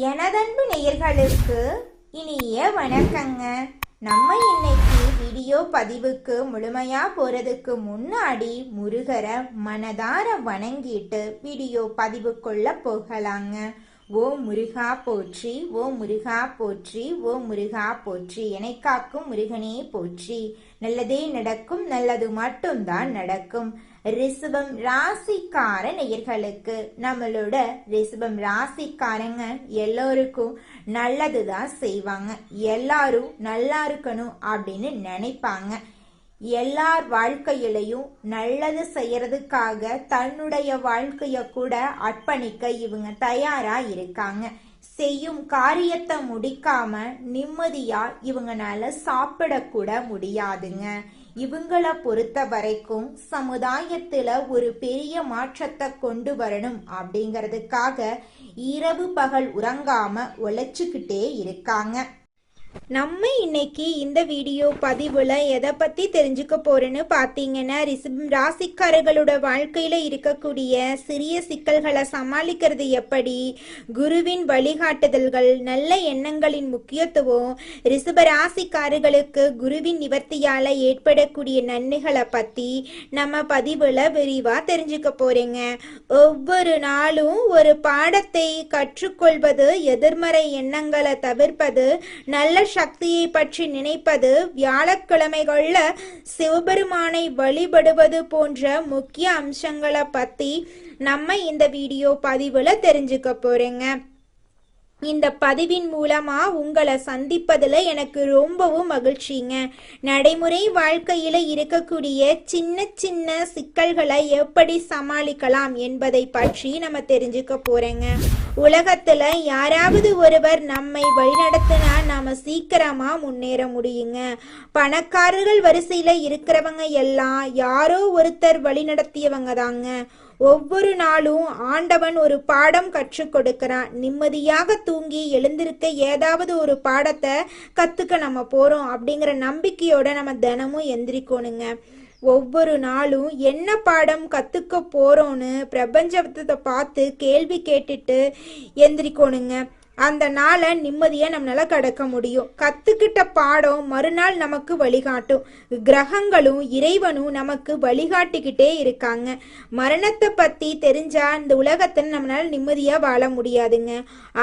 எனதன்பு நேயர்களுக்கு இனிய வணக்கங்க. நம்ம இன்னைக்கு வீடியோ பதிவுக்கு முழுமையா போறதுக்கு முன்னாடி முருகரை மனதார வணங்கிட்டு வீடியோ பதிவுக்குள்ள போகலாங்க. ஓ முருகா போற்றி, ஓ முருகா போற்றி, ஓ முருகா போற்றி, என்னை காக்கும் முருகனே போற்றி. நல்லதே நடக்கும், நல்லது மட்டும்தான் நடக்கும். ரிஷபம் ராசிக்கார நேயர்களுக்கு, நம்மளோட ரிஷபம் ராசிக்காரங்க எல்லோருக்கும் நல்லதுதான் செய்வாங்க. எல்லாரும் நல்லா இருக்கணும் அப்படின்னு நினைப்பாங்க. எல்லார் வாழ்க்கையிலையும் நல்லது செய்யறதுக்காக தன்னுடைய வாழ்க்கைய கூட அர்ப்பணிக்க இவங்க தயாரா இருக்காங்க. செய்யும் காரியத்தை முடிக்காம நிம்மதியா இவங்கனால சாப்பிடக்கூட முடியாதுங்க. இவங்களை பொறுத்த வரைக்கும் சமுதாயத்துல ஒரு பெரிய மாற்றத்தை கொண்டு வரணும் அப்படிங்கிறதுக்காக இரவு பகல் உறங்காம உழைச்சுக்கிட்டே இருக்காங்க. நம்ம இன்னைக்கு இந்த வீடியோ பதிவுல எதை பத்தி தெரிஞ்சுக்க போறோன்னு பாத்தீங்கன்னா, ரிஷபம் ராசிக்காரர்களோட வாழ்க்கையில இருக்கக்கூடிய சிறிய சிக்கல்களை சமாளிக்கிறது எப்படி, குருவின் வழிகாட்டுதல்கள், நல்ல எண்ணங்களின் முக்கியத்துவம், ரிஷப ராசிக்காரர்களுக்கு குருவின் நிவர்த்தியால ஏற்படக்கூடிய நன்மைகளை பத்தி நம்ம பதிவுல விரிவா தெரிஞ்சுக்க போறேங்க. ஒவ்வொரு நாளும் ஒரு பாடத்தை கற்றுக்கொள்வது, எதிர்மறை எண்ணங்களை தவிர்ப்பது, நல்ல சக்தியை பற்றி நினைப்பது, வியாழக்கிழமைகள்ல சிவபெருமானை வழிபடுவது போன்ற முக்கிய அம்சங்களை பத்தி நம்ம இந்த வீடியோ பதிவுல தெரிஞ்சுக்க போறேங்க. இந்த பதிவின் மூலமா உங்களை சந்திப்பதுல எனக்கு ரொம்பவும் மகிழ்ச்சிங்க. நடைமுறை வாழ்க்கையில இருக்கக்கூடிய சின்ன சின்ன சிக்கல்களை எப்படி சமாளிக்கலாம் என்பதை பற்றி நம்ம தெரிஞ்சுக்க போறேங்க. உலகத்துல யாராவது ஒருவர் நம்மை வழிநடத்தினா நாம சீக்கிரமா முன்னேற முடியுங்க. பணக்காரர்கள் வரிசையில இருக்கிறவங்க எல்லாம் யாரோ ஒருத்தர் வழிநடத்தியவங்க தாங்க. ஒவ்வொரு நாளும் ஆண்டவன் ஒரு பாடம் கற்றுக் கொடுக்கிறான். நிம்மதியாக தூங்கி எழுந்திருக்க ஏதாவது ஒரு பாடத்தை கத்துக்க நம்ம போறோம் அப்படிங்கிற நம்பிக்கையோட நம்ம தினமும் எந்திரிக்கணுங்க. ஒவ்வொரு நாளும் என்ன பாடம் கத்துக்க போறோன்னு பிரபஞ்சத்தை பார்த்து கேள்வி கேட்டுட்டு எந்திரிக்கணுங்க. அந்த நாளை நிம்மதியா நம்மளால கடக்க முடியும். கத்துக்கிட்ட பாடம் மறுநாள் நமக்கு வழிகாட்டும். கிரகங்களும் இறைவனும் நமக்கு வழிகாட்டிக்கிட்டே இருக்காங்க. மரணத்தை பத்தி தெரிஞ்சா இந்த உலகத்துல நம்மளால நிம்மதியா வாழ முடியாதுங்க.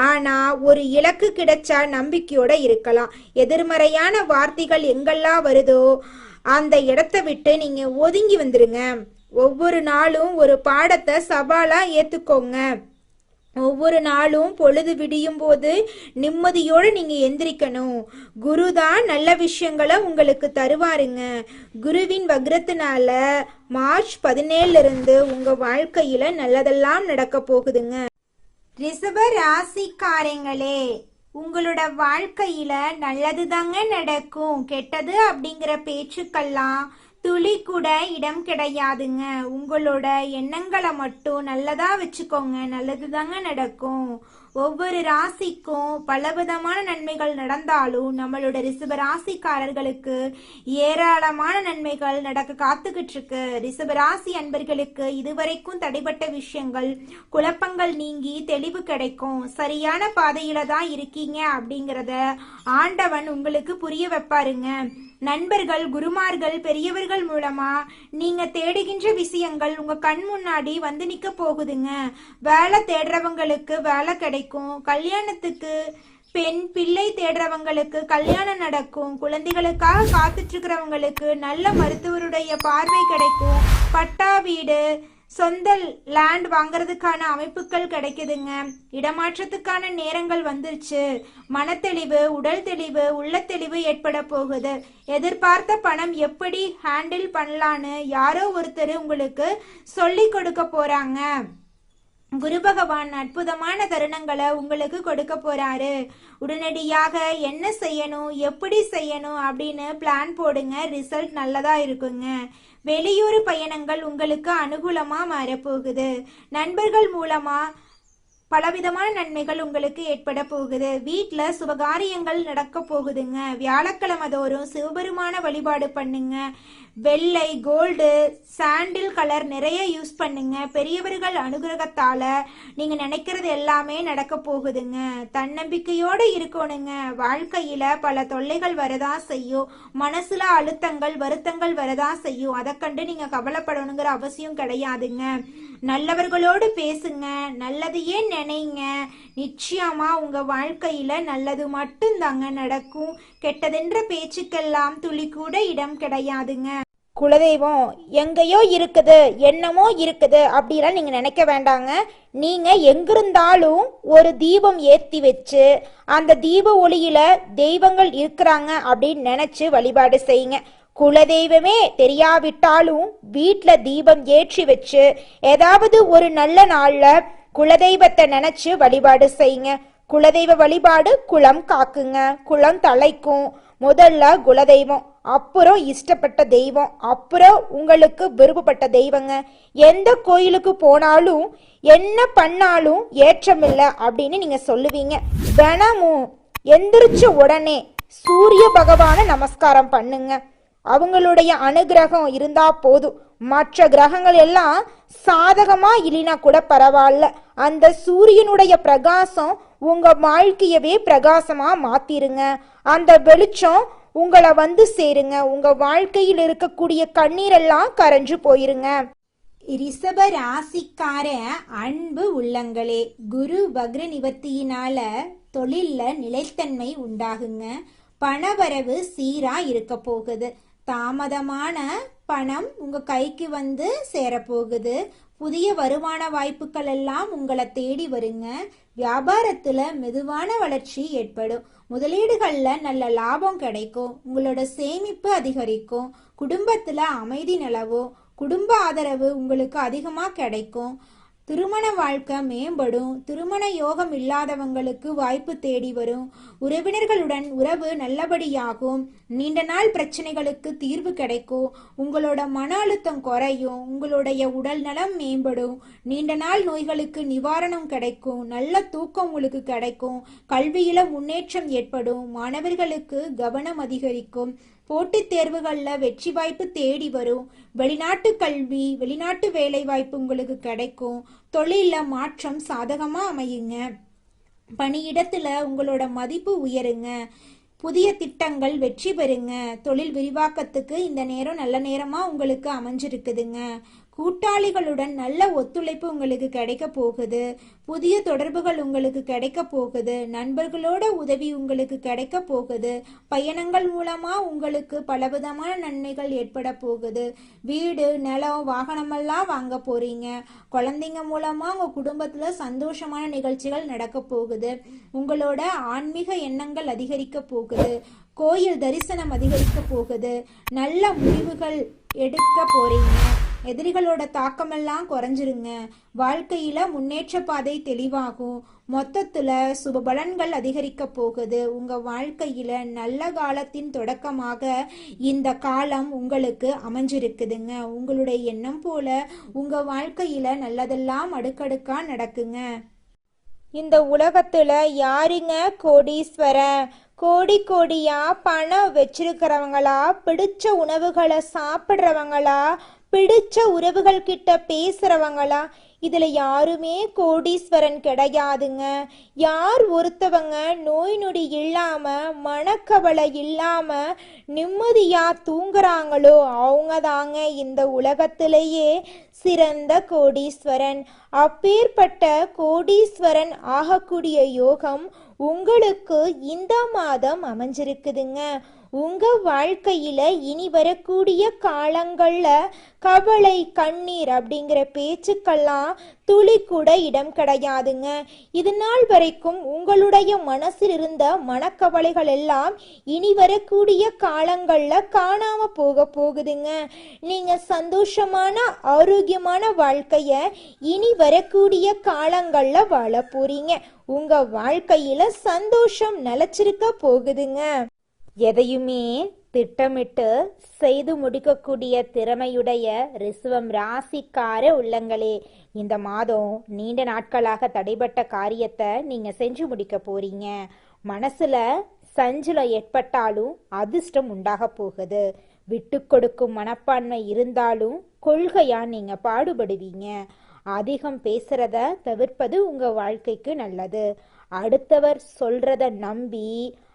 ஆனா ஒரு இலக்கு கிடைச்சா நம்பிக்கையோட இருக்கலாம். எதிர்மறையான வார்த்தைகள் எங்கெல்லாம் வருதோ அந்த இடத்தை விட்டு நீங்க ஒதுங்கி வந்துருங்க. ஒவ்வொரு நாளும் ஒரு பாடத்தை சவாலா ஏத்துக்கோங்க. ஒவ்வொரு நாளும் பொழுது விடியும் போது நிம்மதியோடு நீங்க எந்திரிக்கணும். குரு தான் நல்ல விஷயங்களை உங்களுக்கு தருவாருங்க. குருவின் வக்ரத்தினால மார்ச் 17 இருந்து உங்க வாழ்க்கையில நல்லதெல்லாம் நடக்க போகுதுங்க. ரிஷப ராசிக்காரங்களே, உங்களோட வாழ்க்கையில நல்லது தாங்க நடக்கும். கெட்டது அப்படிங்கிற பேச்சுக்கெல்லாம் துளி கூட இடம் கிடையாதுங்க. உங்களோட எண்ணங்களை மட்டும் நல்லதா வச்சுக்கோங்க. நல்லது தாங்க நடக்கும். ஒவ்வொரு ராசிக்கும் பலவிதமான நன்மைகள் நடந்தாலும் நம்மளோட ரிஷப ராசிக்காரர்களுக்கு ஏராளமான நன்மைகள் நடக்க காத்துக்கிட்டு இருக்கு. ரிஷப ராசி அன்பர்களுக்கு இதுவரைக்கும் தடைப்பட்ட விஷயங்கள், குழப்பங்கள் நீங்கி தெளிவு கிடைக்கும். சரியான பாதையில தான் இருக்கீங்க அப்படிங்கிறத ஆண்டவன் உங்களுக்கு புரிய வைப்பாருங்க. நண்பர்கள், குருமார்கள், பெரியவர்கள் மூலமா நீங்க தேடுகின்ற விஷயங்கள் உங்க கண் முன்னாடி வந்து நிக்க போகுதுங்க. வேலை தேடுறவங்களுக்கு வேலை கிடைக்கும். கல்யாணத்துக்கு பெண் பிள்ளை தேடுறவங்களுக்கு கல்யாணம் நடக்கும். குழந்தைகளுக்காக காத்துட்டு இருக்கிறவங்களுக்கு நல்ல மருத்துவருடைய பார்வை கிடைக்கும். பட்டா வீடு, சொந்த லேண்ட் வாங்குறதுக்கான அமைப்புகள் கிடைக்குதுங்க. இடமாற்றத்துக்கான நேரங்கள் வந்துருச்சு. மனத்தெளிவு, உடல் தெளிவு, உள்ள தெளிவு ஏற்பட போகுது. எதிர்பார்த்த பணம் எப்படி ஹேண்டில் பண்ணலான்னு யாரோ ஒருத்தர் உங்களுக்கு சொல்லி கொடுக்க போறாங்க. குரு பகவான் அற்புதமான தருணங்களை உங்களுக்கு கொடுக்க போறாரு. உடனடியாக என்ன செய்யணும், எப்படி செய்யணும் அப்படின்னு பிளான் போடுங்க. ரிசல்ட் நல்லதா இருக்குங்க. வெளியூர் பயணங்கள் உங்களுக்கு அனுகூலமா மாறப்போகுது. நண்பர்கள் மூலமா பலவிதமான நன்மைகள் உங்களுக்கு ஏற்பட போகுது. வீட்டுல சுபகாரியங்கள் நடக்க போகுதுங்க. வியாழக்கிழமை தோறும் சிவபெருமான வழிபாடு பண்ணுங்க. வெள்ளை, கோல்டு, சாண்டில் கலர் நிறைய யூஸ் பண்ணுங்க. பெரியவர்கள் அனுகிரகத்தால நீங்க நினைக்கிறது எல்லாமே நடக்க போகுதுங்க. தன்னம்பிக்கையோட இருக்கணுங்க. வாழ்க்கையில பல தொல்லைகள் வரதான் செய்யும். மனசுல அழுத்தங்கள், வருத்தங்கள் வரதான் செய்யும். அதை கண்டு நீங்க கவலைப்படணுங்கிற அவசியம் கிடையாதுங்க. நல்லவர்களோடு பேசுங்க, நல்லதையே நினைங்க. நிச்சயமா உங்க வாழ்க்கையில நல்லது மட்டும்தாங்க நடக்கும். கெட்டதென்ற பேச்சுக்கெல்லாம் துளி கூட இடம் கிடையாதுங்க. குலதெய்வம் எங்கேயோ இருக்குது, என்னமோ இருக்குது அப்படிலாம் நீங்க நினைக்க வேண்டாங்க. நீங்க எங்கிருந்தாலும் ஒரு தீபம் ஏற்றி வச்சு அந்த தீப ஒளியில தெய்வங்கள் இருக்கிறாங்க அப்படின்னு நினைச்சு வழிபாடு செய்யுங்க. குலதெய்வமே தெரியாவிட்டாலும் வீட்டில் தீபம் ஏற்றி வச்சு ஏதாவது ஒரு நல்ல நாள்ல குலதெய்வத்தை நினைச்சு வழிபாடு செய்யுங்க. குலதெய்வ வழிபாடு குலம் காக்குங்க, குலம் தலைக்கும். முதல்ல குலதெய்வம், அப்புறம் இஷ்டப்பட்ட தெய்வம், அப்புறம் உங்களுக்கு விருப்பப்பட்ட தெய்வங்க. எந்த கோயிலுக்கு போனாலும் என்ன பண்ணாலும் ஏற்றமில்லை அப்படின்னு நீங்க சொல்லுவீங்க. தினமும் எந்திரிச்ச உடனே சூரிய பகவானை நமஸ்காரம் பண்ணுங்க. அவங்களுடைய அனுகிரகம் இருந்தா போதும். மற்ற கிரகங்கள் எல்லாம் சாதகமா இல்லைனா கூட பரவாயில்ல, அந்த சூரியனுடைய பிரகாசம் உங்க வாழ்க்கையவே பிரகாசமா மாத்திருங்க. அந்த வெளிச்சம் உங்களை வந்து சேருங்க. உங்க வாழ்க்கையில் இருக்கக்கூடிய கண்ணீரெல்லாம் கரைஞ்சு போயிருங்க. ரிஷப ராசிக்கார அன்பு உள்ளங்களே, குரு வக்ர நிவர்த்தியினால தொழில்ல நிலைத்தன்மை உண்டாகுங்க. பணவரவு சீரா இருக்க போகுது. தாமதமான பணம் உங்க கைக்கு வந்து சேரப்போகுது. புதிய வருமான வாய்ப்புகள் எல்லாம் உங்களை தேடி வருங்க. வியாபாரத்துல மெதுவான வளர்ச்சி ஏற்படும். முதலீடுகள்ல நல்ல லாபம் கிடைக்கும். உங்களோட சேமிப்பு அதிகரிக்கும். குடும்பத்துல அமைதி நிலவும். குடும்ப ஆதரவு உங்களுக்கு அதிகமா கிடைக்கும். திருமண வாழ்க்கை மேம்படும். திருமண யோகம் இல்லாதவங்களுக்கு வாய்ப்பு தேடி வரும். உறவினர்களுடன் உறவு நல்லபடியாகும். நீண்ட நாள் பிரச்சனைகளுக்கு தீர்வு கிடைக்கும். உங்களோட மன அழுத்தம் குறையும். உங்களுடைய உடல் நலம் மேம்படும். நீண்ட நாள் நோய்களுக்கு நிவாரணம் கிடைக்கும். நல்ல தூக்கம் உங்களுக்கு கிடைக்கும். கல்வியில முன்னேற்றம் ஏற்படும். மாணவர்களுக்கு கவனம் அதிகரிக்கும். போட்டித் தேர்வுகளில் வெற்றி வாய்ப்பு தேடி வரும். வெளிநாட்டு கல்வி, வெளிநாட்டு வேலை வாய்ப்பு உங்களுக்கு கிடைக்கும். தொழிலில் மாற்றம் சாதகமாக அமையுங்க. பணியிடத்தில் உங்களோட மதிப்பு உயருங்க. புதிய திட்டங்கள் வெற்றி பெறுங்க. தொழில் விரிவாக்கத்துக்கு இந்த நேரம் நல்ல நேரமாக உங்களுக்கு அமைஞ்சிருக்குதுங்க. கூட்டாளிகளுடன் நல்ல ஒத்துழைப்பு உங்களுக்கு கிடைக்க போகுது. புதிய தொடர்புகள் உங்களுக்கு கிடைக்க போகுது. நண்பர்களோட உதவி உங்களுக்கு கிடைக்க போகுது. பயணங்கள் மூலமா உங்களுக்கு பலவிதமான நன்மைகள் ஏற்பட போகுது. வீடு, நிலம், வாகனமெல்லாம் வாங்க போறீங்க. குழந்தைங்க மூலமா உங்க குடும்பத்துல சந்தோஷமான நிகழ்ச்சிகள் நடக்க போகுது. உங்களோட ஆன்மீக எண்ணங்கள் அதிகரிக்க போகுது. கோயில் தரிசனம் அதிகரிக்க போகுது. நல்ல முடிவுகள் எடுக்க போறீங்க. எதிரிகளோட தாக்கமெல்லாம் குறைஞ்சிருங்க. வாழ்க்கையில முன்னேற்ற பாதை தெளிவாகும். மொத்தத்துல சுப பலன்கள் அதிகரிக்க போகுது. உங்க வாழ்க்கையில நல்ல காலத்தின் தொடக்கமாக இந்த காலம் உங்களுக்கு அமைஞ்சிருக்குதுங்க. உங்களுடைய எண்ணம் போல உங்க வாழ்க்கையில நல்லதெல்லாம் அடுக்கடுக்கா நடக்குங்க. இந்த உலகத்துல யாருங்க கோடீஸ்வரன்? கோடி கோடியா பணம் வச்சிருக்கிறவங்களா? பிடிச்ச உணவுகளை சாப்பிட்றவங்களா? பிடிச்ச உறவுகள் கிட்ட பேசுறவங்களா? இதுல யாருமே கோடீஸ்வரன் கிடையாதுங்க. யார் ஒருத்தவங்க நோய் நொடி இல்லாம, மனக்கவலை இல்லாம நிம்மதியா தூங்குறாங்களோ அவங்க தாங்க இந்த உலகத்திலேயே சிறந்த கோடீஸ்வரன். அப்பேற்பட்ட கோடீஸ்வரன் ஆகக்கூடிய யோகம் உங்களுக்கு இந்த மாதம் அமைஞ்சிருக்குதுங்க. உங்க வாழ்க்கையில இனி வரக்கூடிய காலங்கள்ல கவலை, கண்ணீர் அப்படிங்கிற பேச்சுக்கெல்லாம் துளி கூட இடம் கிடையாதுங்க. இது நாள் வரைக்கும் உங்களுடைய மனசில் இருந்த மனக்கவலைகள் எல்லாம் இனி வரக்கூடிய காலங்கள்ல காணாம போகுதுங்க. நீங்க சந்தோஷமான ஆரோக்கியமான வாழ்க்கைய இனி வரக்கூடிய காலங்கள்ல வாழ போறீங்க. உங்க வாழ்க்கையில சந்தோஷம் நிலைச்சிருக்க போகுதுங்க. எதையுமே திட்டமிட்டு செய்து முடிக்கக்கூடிய திறமையுடைய ரிஷபம் ராசிக்கார உள்ளங்களே, இந்த மாதம் நீண்ட நாட்களாக தடைபட்ட காரியத்தை நீங்க செஞ்சு முடிக்க போறீங்க. மனசுல சஞ்சலம் ஏற்பட்டாலும் அதிர்ஷ்டம் உண்டாக போகுது. விட்டு கொடுக்கும் மனப்பான்மை இருந்தாலும் கொள்கையா நீங்க பாடுபடுவீங்க. அதிகம் பேசுறத தவிர்ப்பது உங்க வாழ்க்கைக்கு நல்லது. அடுத்தவர் சொல்றத நம்பி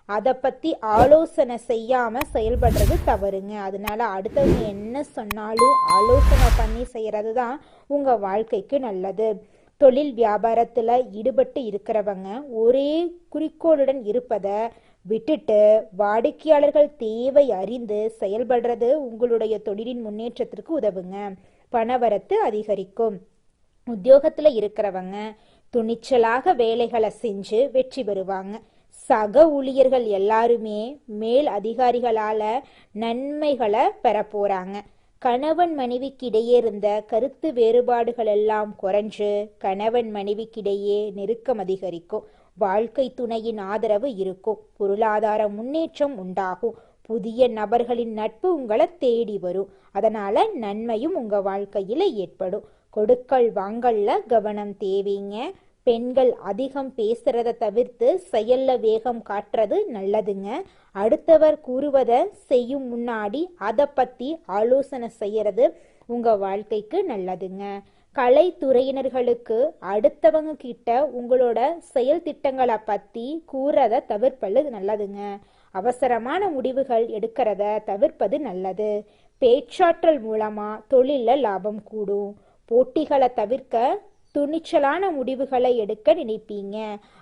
அதை பத்தி ஆலோசனை செய்யாம செயல்படுறது தவறுங்க. அதனால அடுத்தவங்க என்ன சொன்னாலும் ஆலோசனை பண்ணி செய்யறது தான் உங்க வாழ்க்கைக்கு நல்லது. தொழில் வியாபாரத்துல ஈடுபட்டு இருக்கிறவங்க ஒரே குறிக்கோளுடன் இருப்பதை விட்டுட்டு வாடிக்கையாளர்கள் தேவை அறிந்து செயல்படுறது உங்களுடைய தொழிலின் முன்னேற்றத்திற்கு உதவுங்க. பணவரத்து அதிகரிக்கும். உத்தியோகத்துல இருக்கிறவங்க துணிச்சலாக வேலைகளை செஞ்சு வெற்றி பெறுவாங்க. சக ஊழியர்கள் எல்லாருமே மேல் அதிகாரிகளால நன்மைகளை பெற போறாங்க. கணவன் மனைவிக்கிடையே இருந்த கருத்து வேறுபாடுகள் எல்லாம் குறைஞ்சு கணவன் மனைவிக்கிடையே நெருக்கம் அதிகரிக்கும். வாழ்க்கை துணையின் ஆதரவு இருக்கும். பொருளாதார முன்னேற்றம் உண்டாகும். புதிய நபர்களின் நட்பு உங்களை தேடி வரும். அதனால நன்மையும் உங்க வாழ்க்கையில ஏற்படும். கொடுக்கல் வாங்கல்ல கவனம் தேவைங்க. பெண்கள் அதிகம் பேசுறத தவிர்த்து செயல்ல வேகம் காட்டுறது நல்லதுங்க. அடுத்தவர் கூறுவதை செய்யும் முன்னாடி அதை பத்தி ஆலோசனை செய்யறது உங்க வாழ்க்கைக்கு நல்லதுங்க. கலைத்துறையினர்களுக்கு அடுத்தவங்க கிட்ட உங்களோட செயல் திட்டங்களை பத்தி கூறத தவிர்ப்பது நல்லதுங்க. அவசரமான முடிவுகள் எடுக்கிறத தவிர்ப்பது நல்லது. பேச்சாற்றல் மூலமா தொழில லாபம் கூடும். போட்டிகளை தவிர்க்க துணிச்சலான முடிவுகளை எடுக்க நினைப்பீங்க.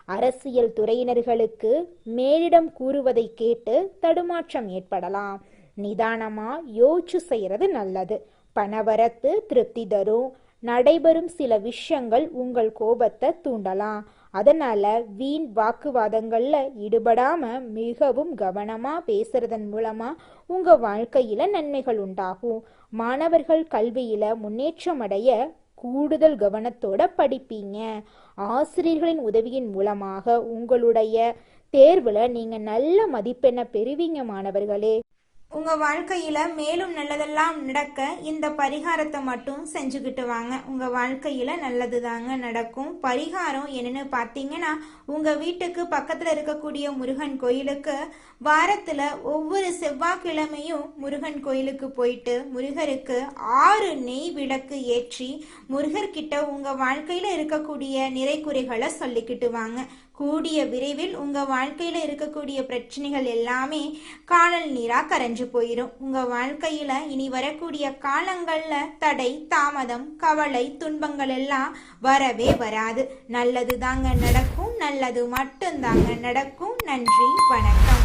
அரசியல் துறையினர்களுக்கு மேலிடம் கூறுவதை கேட்டு தடுமாற்றம் ஏற்படலாம். நிதானமா யோசிச்சு செய்யறது நல்லது. பணவரத்து திருப்தி தரும். நடைபெறும் சில விஷயங்கள் உங்கள் கோபத்தை தூண்டலாம். அதனால வீண் வாக்குவாதங்கள்ல ஈடுபடாம மிகவும் கவனமா பேசுறதன் மூலமா உங்க வாழ்க்கையில நன்மைகள் உண்டாகும். மாணவர்கள் கல்வியில முன்னேற்றம் அடைய கூடுதல் கவனத்தோட படிப்பீங்க. ஆசிரியர்களின் உதவியின் மூலமாக உங்களுடைய தேர்வுல நீங்க நல்ல மதிப்பெண்ணை பெறுவீங்க மாணவர்களே. உங்க வாழ்க்கையில மேலும் நல்லதெல்லாம் நடக்க இந்த பரிகாரத்தை மட்டும் செஞ்சுக்கிட்டு வாங்க. உங்க வாழ்க்கையில நல்லது தாங்க நடக்கும். பரிகாரம் என்னன்னு பார்த்தீங்கன்னா, உங்க வீட்டுக்கு பக்கத்துல இருக்கக்கூடிய முருகன் கோயிலுக்கு வாரத்துல ஒவ்வொரு செவ்வாய்க்கிழமையும் முருகன் கோயிலுக்கு போயிட்டு முருகருக்கு 6 நெய் விளக்கு ஏற்றி முருகர்கிட்ட உங்க வாழ்க்கையில இருக்கக்கூடிய நிறைகுறைகளை சொல்லிக்கிட்டு வாங்க. கூடிய விரைவில் உங்க வாழ்க்கையில இருக்கக்கூடிய பிரச்சனைகள் எல்லாமே காணல் நீரா கரைஞ்சு போயிடும். உங்க வாழ்க்கையில இனி வரக்கூடிய காலங்கள்ல தடை, தாமதம், கவலை, துன்பங்கள் எல்லாம் வரவே வராது. நல்லது தாங்க நடக்கும். நல்லது மட்டும்தாங்க நடக்கும். நன்றி, வணக்கம்.